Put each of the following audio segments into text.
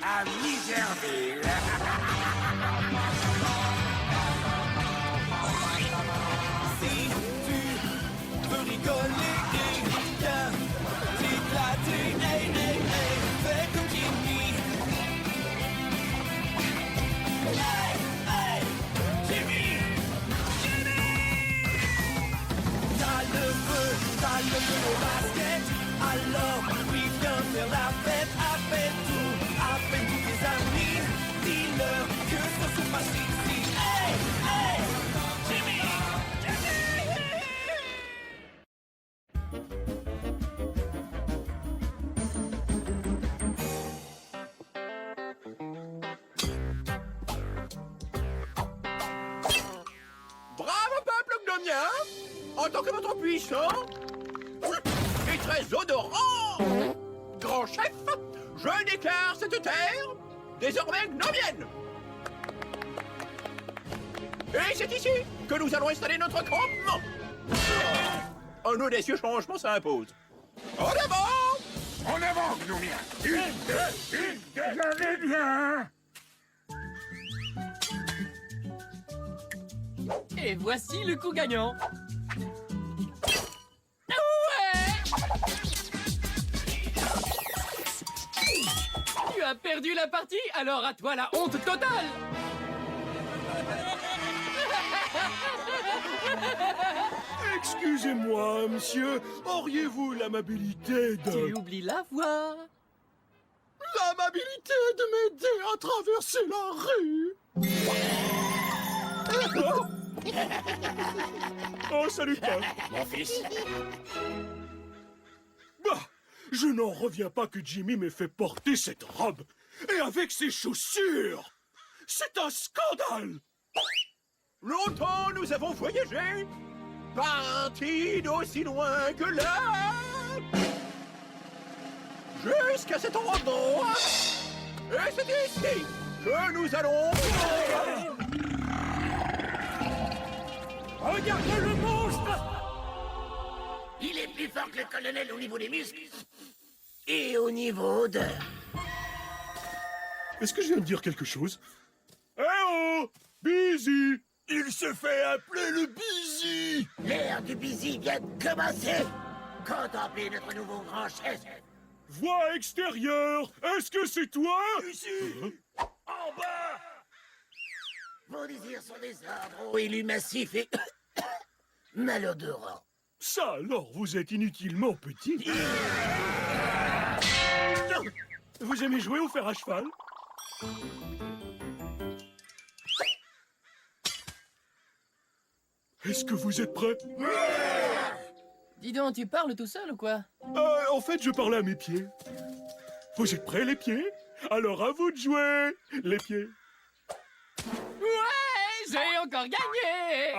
à Miserville. Si tu veux rigoler et bien t'éclater, hey, hey, hey, fais comme Jimmy. Hey, hey, Jimmy! T'as le feu au basket, alors oui, viens faire la fête. Appelle tous tes amis, dis-leur que ça se passe ici. Hey, hey, Jimmy, Bravo peuple gnomien! En tant que votre puissant et très odorant grand chef, je déclare cette terre désormais gnomienne. Et c'est ici que nous allons installer notre campement. Un audacieux changement s'impose. En avant! En avant, Gnomien! J'allais bien! Et voici le coup gagnant. Tu as perdu la partie, alors à toi la honte totale. Excusez-moi, monsieur, auriez-vous l'amabilité Tu de... oublies la voix. L'amabilité de m'aider à traverser la rue? Oh, salut, Paul. Mon fils, Bah, je n'en reviens pas que Jimmy m'ait fait porter cette robe. Et avec ses chaussures. C'est un scandale. Longtemps nous avons voyagé, partis d'aussi loin que là, jusqu'à cet endroit. Et c'est ici que nous allons... regardez le monstre! Il est plus fort que le colonel au niveau des muscles et au niveau odeur. Est-ce que je viens de dire quelque chose? Eh oh, Busy! Il se fait appeler le Busy! L'ère du busy vient de commencer. Contemplez notre nouveau grand chef. Voix extérieure! Est-ce que c'est toi? Ici, en bas. Vos désirs sont des arbres aux élus massifs et malodorants. Ça alors, vous êtes inutilement petit. Vous aimez jouer au fer à cheval? Est-ce que vous êtes prêts? Dis donc, tu parles tout seul ou quoi? En fait, je parlais à mes pieds. Vous êtes prêts, les pieds? Alors à vous de jouer, les pieds. Ouais, j'ai encore gagné.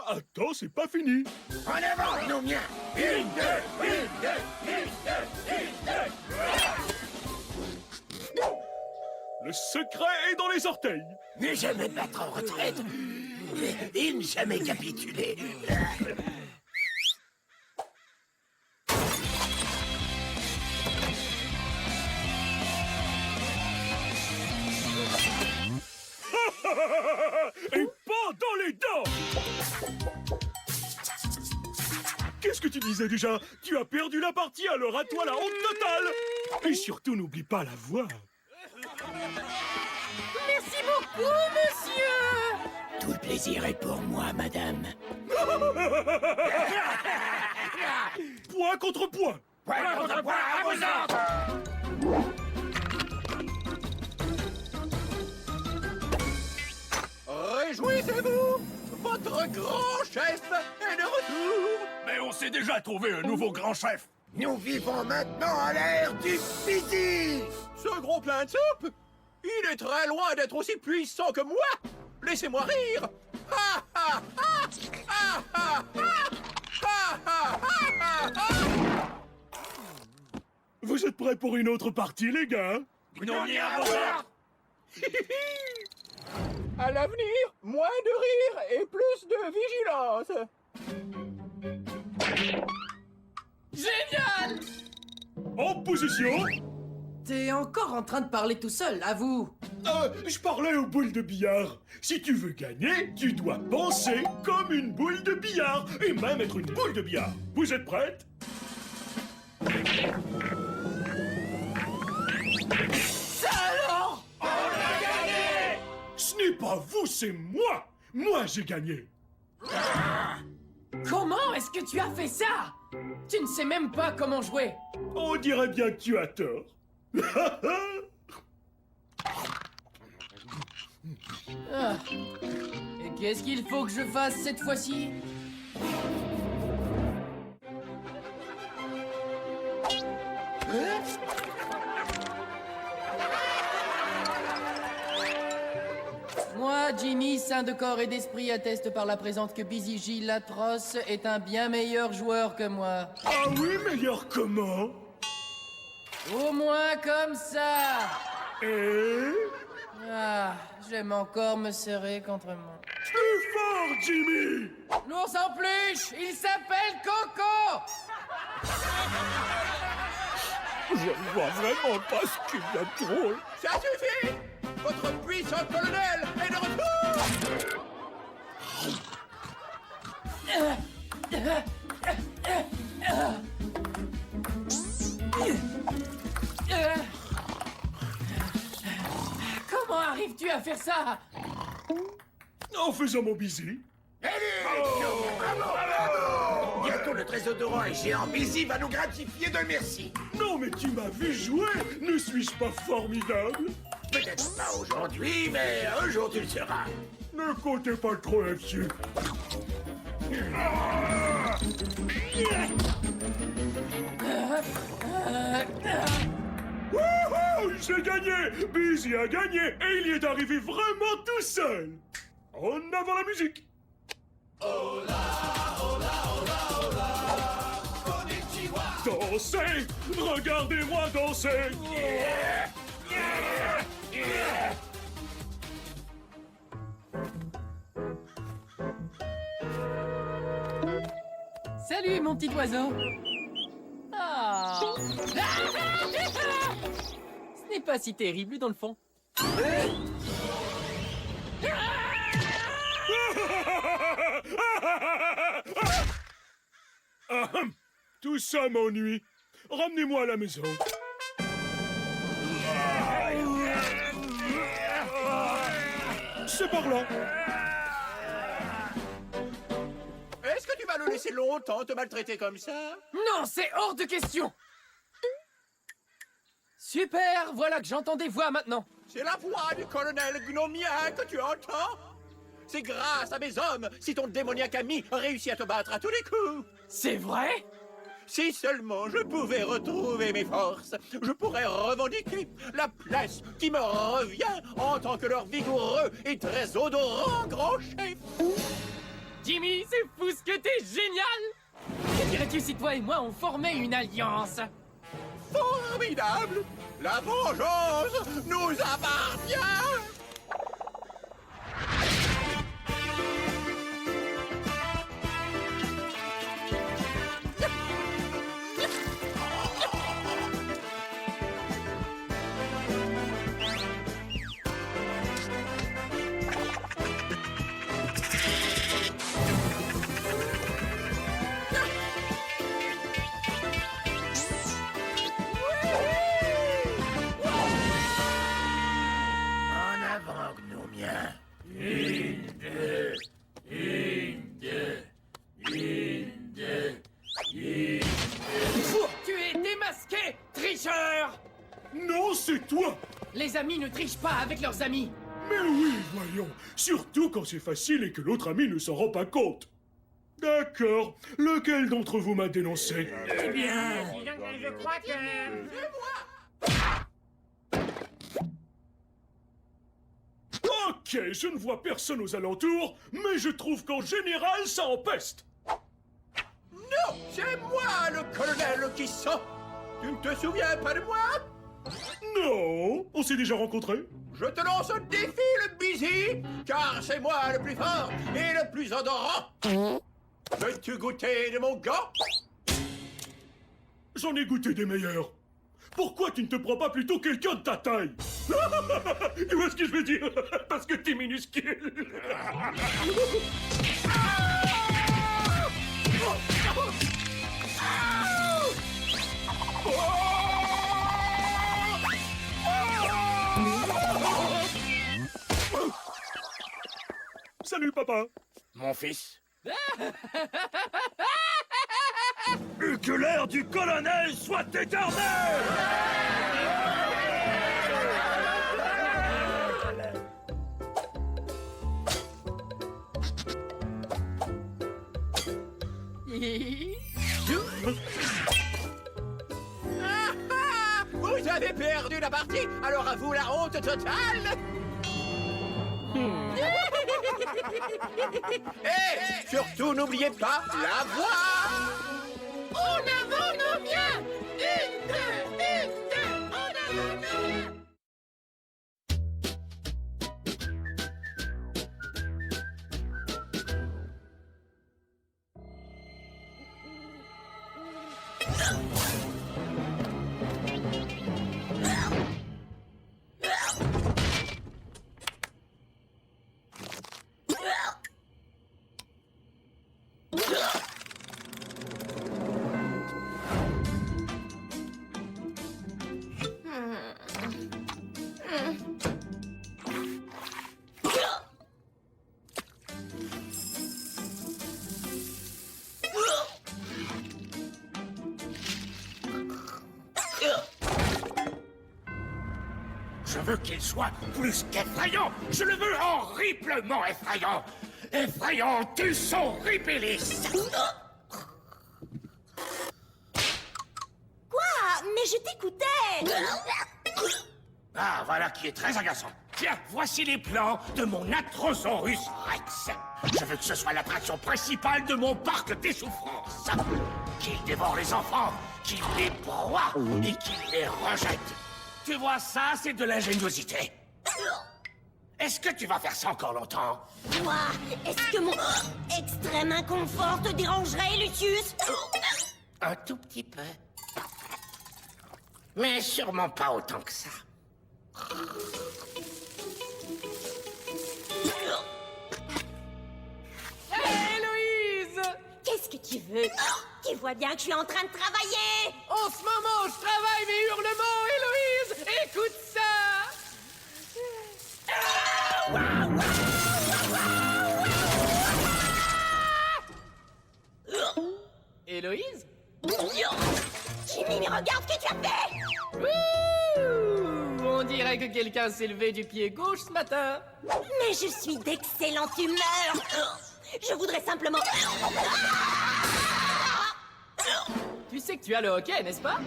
Attends, c'est pas fini. En avant, Gnomien. Une, deux, une, deux, une, deux, une, deux. Le secret est dans les orteils. Ne jamais battre en retraite et ne jamais capituler. Et pas dans les dents. Qu'est-ce que tu disais déjà? Tu as perdu la partie, alors à toi la honte totale. Et surtout, n'oublie pas la voix. Merci beaucoup, monsieur. Tout le plaisir est pour moi, madame. Point contre point. Point contre point, à vos ordres. Réjouissez-vous, votre grand chef est de retour. Mais on s'est déjà trouvé un nouveau grand chef. Nous vivons maintenant à l'ère du busy. Ce gros plein de soupe, il est très loin d'être aussi puissant que moi. Laissez-moi rire. Ha, ha, ha. Ha, ha, ha. Ha, ha, ha, ha. Vous êtes prêts pour une autre partie, les gars? Gnomien à vos ordres. À l'avenir, moins de rire et plus de vigilance. Génial. En position. T'es encore en train de parler tout seul, avoue. Je parlais aux boules de billard. Si tu veux gagner, tu dois penser comme une boule de billard. Et même être une boule de billard. Vous êtes prêtes? Ça alors? Ce n'est pas vous, c'est moi. Moi, j'ai gagné. Comment est-ce que tu as fait ça? Tu ne sais même pas comment jouer. On dirait bien que tu as tort. Ah. Et qu'est-ce qu'il faut que je fasse cette fois-ci? Moi, Jimmy, saint de corps et d'esprit, atteste par la présente que Busy J. l'atroce est un bien meilleur joueur que moi. Ah oui, meilleur comment? Au moins comme ça. Et... Ah, j'aime encore me serrer contre moi. plus fort, Jimmy! L'ours en peluche, il s'appelle Coco. Je ne vois vraiment pas ce qu'il y a de drôle. Ça suffit! Votre puissant colonel est de retour! Comment arrives-tu à faire ça? En faisant mon busy. Bientôt le trésor et géant Busy va nous gratifier de merci. Non, mais tu m'as vu jouer. Ne suis-je pas formidable? Peut-être pas aujourd'hui, mais un jour tu le seras. Ne comptez pas trop là-dessus. Wouhou! J'ai gagné! Busy a gagné et il y est arrivé vraiment tout seul! En avant la musique! Dansez! Regardez-moi danser! Salut, mon petit oiseau. Ah. Ce n'est pas si terrible dans le fond. Tout ça m'ennuie. Ramenez-moi à la maison. C'est par là. Est-ce que tu vas le laisser longtemps te maltraiter comme ça? Non, c'est hors de question. Super, voilà que j'entends des voix maintenant. C'est la voix du colonel Gnomien que tu entends? C'est grâce à mes hommes si ton démoniaque ami réussit à te battre à tous les coups. C'est vrai? Si seulement je pouvais retrouver mes forces, je pourrais revendiquer la place qui me revient en tant que leur vigoureux et très odorant grand chef. Jimmy, c'est fou ce que t'es génial! Que dirais-tu si toi et moi on formait une alliance? Formidable! La vengeance nous appartient! En avant, Gnomien. Tu es démasqué, tricheur! Non, c'est toi. Les amis ne trichent pas avec leurs amis. Mais oui, voyons. Surtout quand c'est facile et que l'autre ami ne s'en rend pas compte. D'accord. Lequel d'entre vous m'a dénoncé? Eh bien, Je crois que... Ok, je ne vois personne aux alentours, mais je trouve qu'en général, ça empeste. Non, c'est moi le colonel qui sent. Tu ne te souviens pas de moi? Non, on s'est déjà rencontrés. Je te lance un défi, le busy, car c'est moi le plus fort et le plus odorant. Veux-tu goûter de mon gant? J'en ai goûté des meilleurs. pourquoi tu ne te prends pas plutôt quelqu'un de ta taille? Tu vois ce que je veux dire? Parce que t'es minuscule. Salut, papa. Mon fils. Et que l'air du colonel soit éternel! Vous avez perdu la partie, alors à vous la honte totale. Et surtout n'oubliez pas la voix. En avant nos biens! Une, deux, en avant nos biens! Je veux qu'il soit plus qu'effrayant. Je le veux horriblement effrayant. Effrayant, tu son ripilis. Quoi? Mais je t'écoutais! Ah, voilà qui est très agaçant. Tiens, voici les plans de mon Atrosaurus Rex. Je veux que ce soit l'attraction principale de mon parc des souffrances. Qu'il dévore les enfants, qu'il les broie et qu'il les rejette. Tu vois, ça, c'est de l'ingéniosité. Est-ce que tu vas faire ça encore longtemps? Quoi? Est-ce que mon extrême inconfort te dérangerait, Lucius? Un tout petit peu. Mais sûrement pas autant que ça. Héloïse! Qu'est-ce que tu veux? Tu vois bien que je suis en train de travailler! En ce moment, je travaille mes hurlements, Héloïse! Écoute ça! Héloïse? Jimmy, mais regarde ce que tu as fait! Ouh, on dirait que quelqu'un s'est levé du pied gauche ce matin. Mais je suis d'excellente humeur! Je voudrais simplement... Tu sais que tu as le hockey, n'est-ce pas?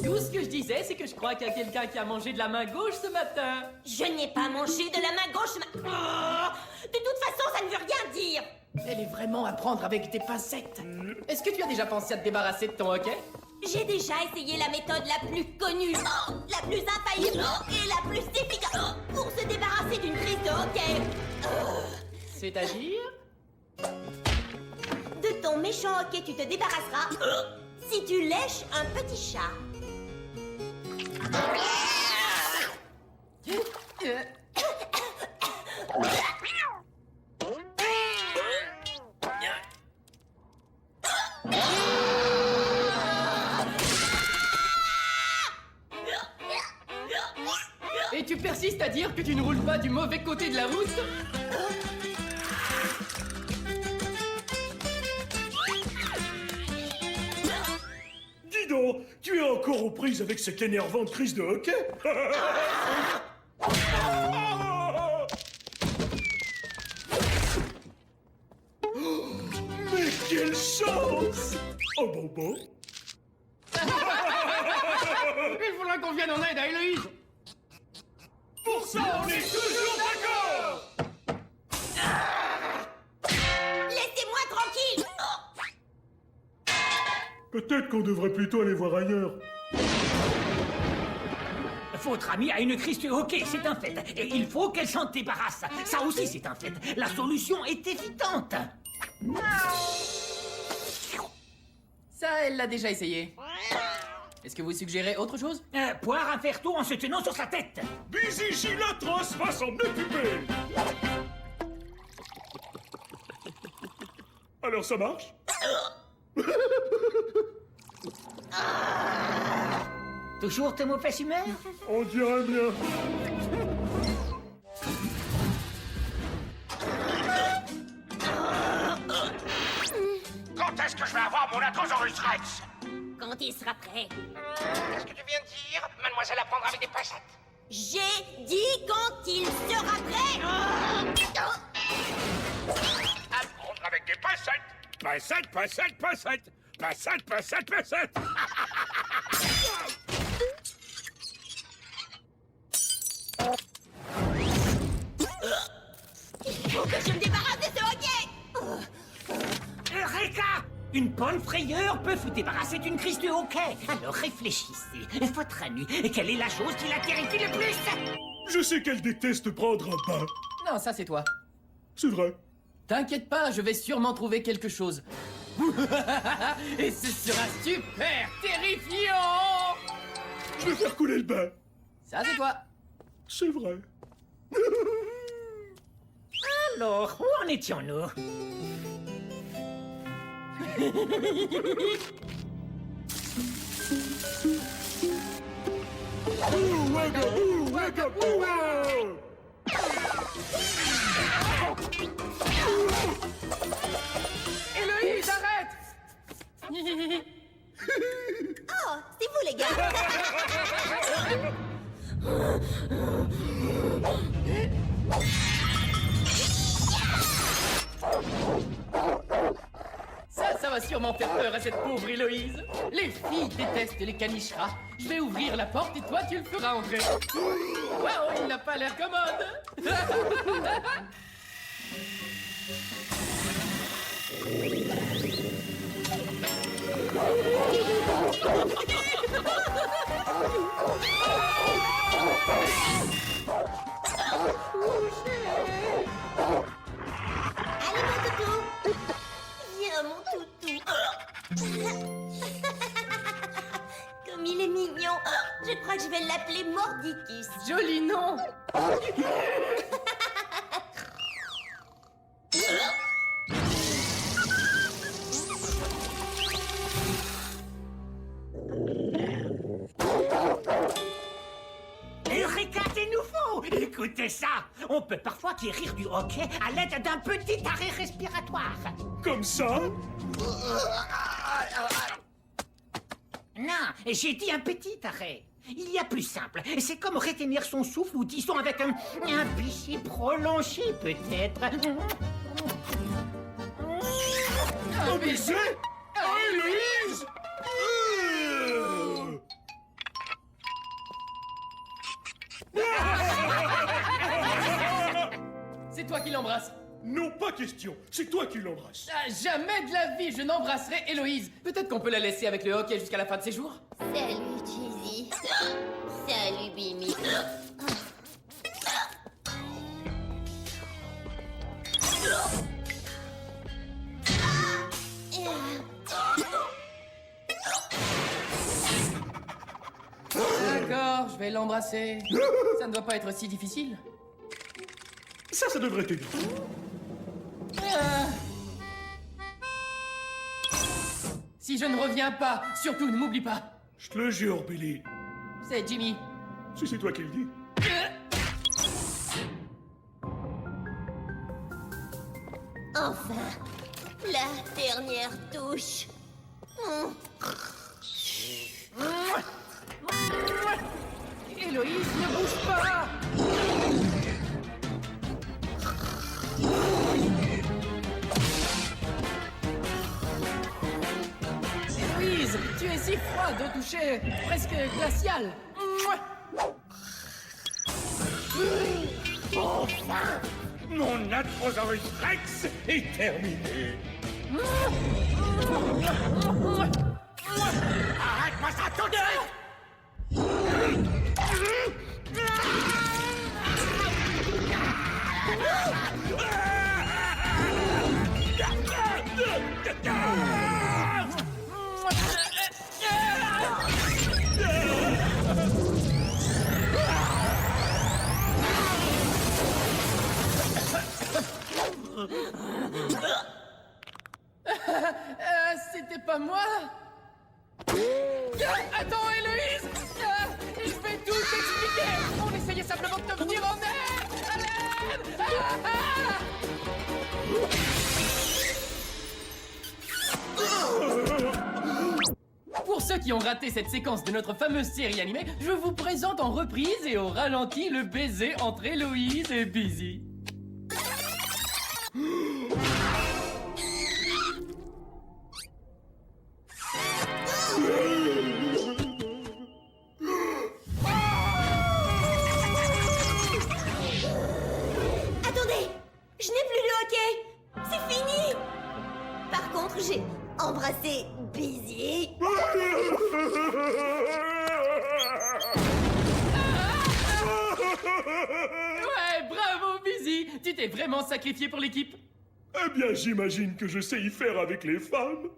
Tout ce que je disais, c'est que je crois qu'il y a quelqu'un qui a mangé de la main gauche ce matin. Je n'ai pas mangé de la main gauche, de toute façon, ça ne veut rien dire! Elle est vraiment à prendre avec des pincettes. Est-ce que tu as déjà pensé à te débarrasser de ton hockey? J'ai déjà essayé la méthode la plus connue, la plus infaillible et la plus efficace pour se débarrasser d'une crise de hockey. C'est-à-dire? De ton méchant hockey, tu te débarrasseras si tu lèches un petit chat. Et tu persistes à dire que tu ne roules pas du mauvais côté de la route? Dis donc, tu es encore aux prises avec cette énervante crise de hockey? Mais quelle chance! Oh bon. Il faudra qu'on vienne en aide à Héloïse. Pour ça, on est toujours d'accord! Laissez-moi tranquille! Peut-être qu'on devrait plutôt aller voir ailleurs. Votre amie a une crise de hockey, c'est un fait. Et il faut qu'elle s'en débarrasse. Ça aussi, c'est un fait. La solution est évidente. Ça, elle l'a déjà essayé. Est-ce que vous suggérez autre chose? Poire un faire tout en se tenant sur sa tête. Busy Gilles Atroce va s'en occuper. Alors ça marche? Toujours de mauvaise humeur? On dirait bien. Quand est-ce que je vais avoir mon Atrosaurus Rex? Quand il sera prêt. Qu'est-ce que tu viens de dire? Mademoiselle à prendre avec des pincettes. J'ai dit quand il sera prêt. À prendre avec des pincettes. Pincettes, pincettes, pincettes. Pincettes, pincettes, pincettes. Il faut que je me débarrasse de ce hockey. Eureka! Une bonne frayeur peut vous débarrasser d'une crise de hoquet. Alors réfléchissez. Votre ami, quelle est la chose qui la terrifie le plus? Je sais qu'elle déteste prendre un bain. Non, ça c'est toi. C'est vrai. T'inquiète pas, je vais sûrement trouver quelque chose. Et ce sera super terrifiant! Je vais faire couler le bain. Ça c'est toi. C'est vrai. Alors, où en étions-nous? Ouh, waga, ouh, waga, ouh, ouh. Héloïse, arrête! Oh, c'est vous les gars. Ça va sûrement faire peur à cette pauvre Héloïse. Les filles détestent les canicheras. Je vais ouvrir la porte et toi tu le feras entrer. Waouh, il n'a pas l'air commode. Allez, mon toutou. Viens, mon toutou. Comme il est mignon. Je crois que je vais l'appeler Mordicus. Joli nom. Eureka, c'est nouveau! Écoutez ça! On peut parfois guérir du hoquet à l'aide d'un petit arrêt respiratoire. Comme ça? Non, j'ai dit un petit arrêt. Il y a plus simple. C'est comme retenir son souffle ou disons avec un bichet prolongé peut-être. Un baiser? Héloïse? C'est toi qui l'embrasse. Non, pas question. C'est toi qui l'embrasses. Ah, jamais de la vie je n'embrasserai Héloïse. Peut-être qu'on peut la laisser avec le hockey jusqu'à la fin de ses jours. Salut, Cheesy. Salut, Bimi. D'accord, je vais l'embrasser. Ça ne doit pas être si difficile. Ça devrait t'aider. Ah. Si je ne reviens pas, surtout ne m'oublie pas. Je te le jure, Billy. C'est Jimmy. Si c'est toi qui le dis. Enfin, la dernière touche. Héloïse, ne bouge pas. Héloïse, tu es si froide au toucher, presque glacial. Enfin, mon Atrosaurus Rex est terminé. Arrête-moi ça tout de suite! Attends, Héloïse! Je vais tout t'expliquer! On essayait simplement de te venir en aide! À l'aide! Pour ceux qui ont raté cette séquence de notre fameuse série animée, je vous présente en reprise et au ralenti le baiser entre Héloïse et Busy. Attendez, je n'ai plus le hockey. C'est fini. Par contre, j'ai embrassé Busy. Ouais, bravo Busy! Tu t'es vraiment sacrifié pour l'équipe. Eh bien, j'imagine que je sais y faire avec les femmes.